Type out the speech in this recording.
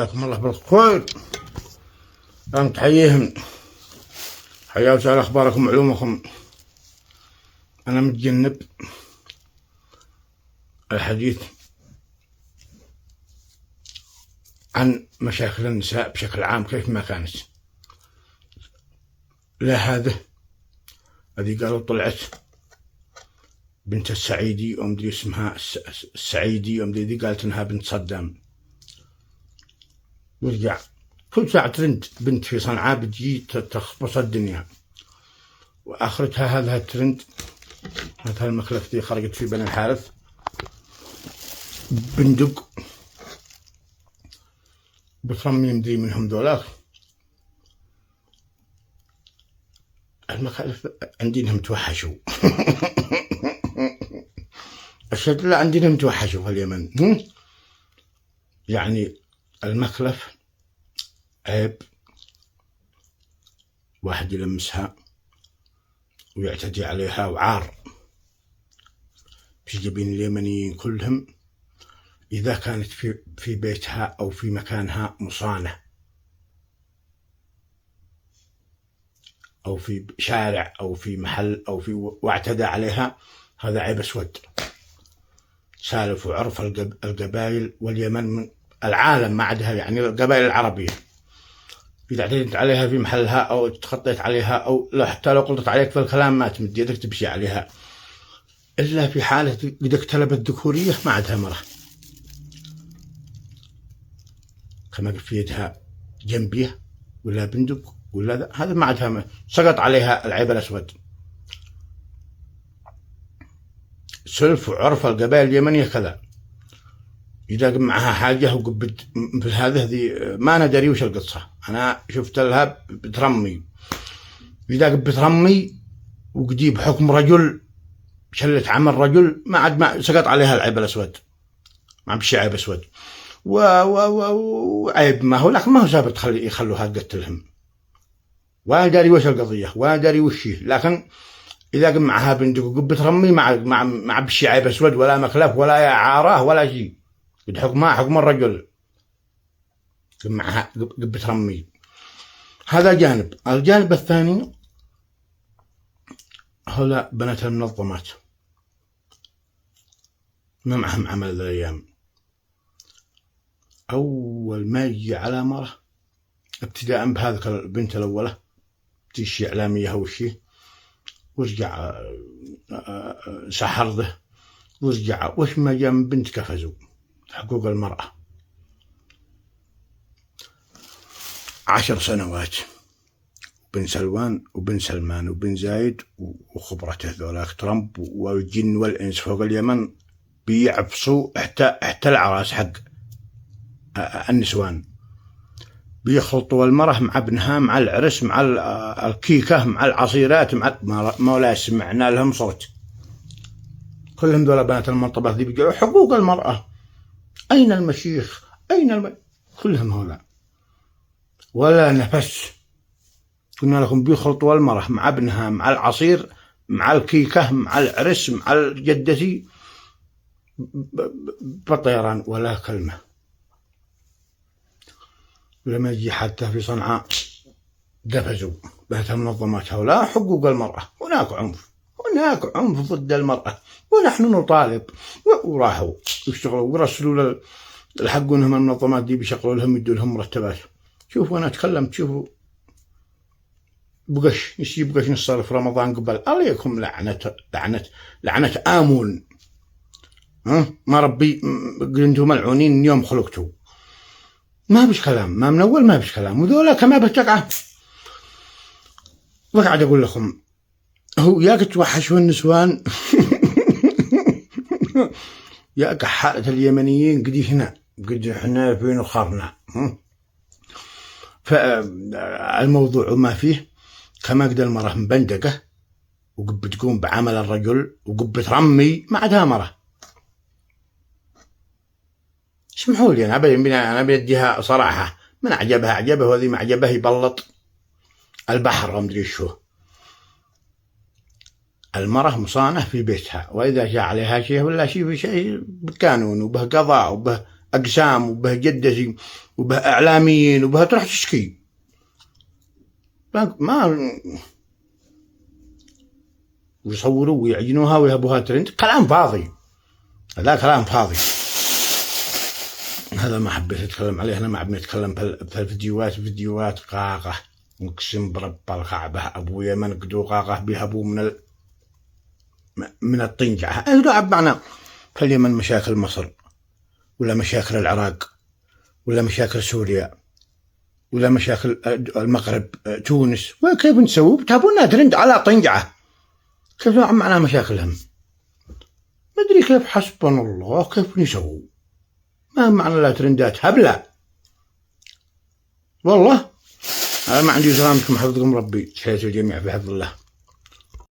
حياكم الله بالخير. أنا تحييهم، حيا وسهلا، أخباركم وعلومكم. أنا متجنب الحديث عن مشاكل النساء بشكل عام كيف ما كانت. لا هذه قالوا طلعت بنت السعيدي ومدري اسمها السعيدي ومدري ذي، قالت انها بنت صدام. ورجع كل ساعة ترند بنت في صنعاء بتجي تخبص الدنيا، واخرتها هذا الترند، هذا المخلف ذي خرجت في بني الحارث بندق بترمي مدري منهم ذولاك المخالف عندينهم توحشوا. أشهد لا عندينهم توحشوا في اليمن. يعني المخلف عيب واحد يلمسها ويعتدي عليها، وعار في جبين اليمنيين كلهم إذا كانت في بيتها أو في مكانها مصانة أو في شارع أو في محل أو واعتدى عليها، هذا عيب أسود. سالف وعرف القبائل واليمن من العالم ما عندها، يعني القبائل العربية إذا اعتديت عليها في محلها أو تخطيت عليها أو حتى لو قلت عليك في الكلام ما تمد يدك تمشي عليها، إلا في حالة قد اقتلبت ذكورية ما عندها مرة، كما في يدها جنبية ولا بندق ولا هذا ما عندها، سقط عليها العيب الأسود. سلف وعرف القبائل اليمنية كذا، إذا معها حاجة وقبت مثل هذه ما ندري وش القصة. أنا شفت لها بترمي، إذا بترمي وقديب حكم رجل شلت عمل رجل ما عاد ما سقط عليها العيب الأسود، ما بشي عيب أسود وعيب ما هو، لكن ما هو سابت يخلوها تقتلهم، ولا داري وش القضية ولا داري وش، لكن إذا قم معها بندق وقب ترمي مع بشي عيب أسود ولا مخلف ولا عارة ولا شيء، قد حكمها حكم الرجل قم معها قب ترمي. هذا جانب. الجانب الثاني هؤلاء بنات المنظمات ما معهم عمل الأيام. أول ما يجي على مرة ابتداء بهذا البنت الأولى تيشي إعلامية أو شيء، ورجع سحرده، ورجع وش ما جاء من بنت كفزوا حقوق المرأة 10 سنوات، بن سلوان وبن سلمان وبن زايد وخبرته ذولاك ترامب والجن والإنس فوق اليمن بيعفصوا حتى العراس حق النسوان، بيخلطوا المرأة مع ابنها مع العرس مع الكيكة مع العصيرات مع ما سمعنا لهم صوت. كلهم ذولا بنات المنطبات ذي بيقولوا حقوق المرأة، أين المشيخ أين كلهم هؤلاء ولا نفس. قلنا لكم بيخلطوا المرأة مع ابنها مع العصير مع الكيكة مع العرس مع الجدتي بطيران ولا كلمة. ولما يجي حتى في صنعاء قفزوا بنات المنظمات هؤلاء حقوق المرأة، هناك عنف ضد المرأة ونحن نطالب، وراحوا يشتغلوا ورسلوا لحقونهم المنظمات دي بيشغلوا لهم يدوا لهم مرتبات. شوفوا أنا تكلمت، شوفوا بقش يسيب بقش نصلي في رمضان قبل عليكم لعنة آمون. ما ربي انتم ملعونين يوم خلقتوا، ما بش كلام، ما من أول ما بش كلام، وذولا كما بتقع. وقعد أقول لكم هو ياك توحشوا النسوان ياك حالة اليمنيين قد احنا في نخرنا. فالموضوع ما فيه كما قد المرأة مبندقة وقب تقوم بعمل الرجل وقب ترمي ما عندها مرة. اسمحوا لي أنا بديها صراحة، من أعجبها وذي ما أعجبه يبلط البحر ومدري شو. المرأة مصانة في بيتها، وإذا جاء عليها شيء ولا شيء في شيء بقانون وبه قضاء وبه أقسام وبه جدتي وبه إعلاميين وبه تروح تشكي. ما ويصوروا ويعجنوها ويهبوها ترند، كلام فاضي، هذا كلام فاضي. هذا ما حبيت أتكلم عليه. أنا ما عم نتكلم في الفيديوهات، فيديوهات قاقة، نقسم برب الكعبة أبويا ما نقدو قاقة بيهبوا من الطنجعة. القاعد معنا في اليمن مشاكل مصر، ولا مشاكل العراق، ولا مشاكل سوريا، ولا مشاكل المغرب، تونس، وكيف نسوي؟ بتابونا ترند على طنجعة، كيف معنا مشاكلهم؟ ما أدري كيف، حسبنا الله كيف نسوي؟ ما معنا لا ترندات هبلة والله. أنا ما عندي سلامتكم، حفظكم ربي، تحياتي الجميع بحفظ الله.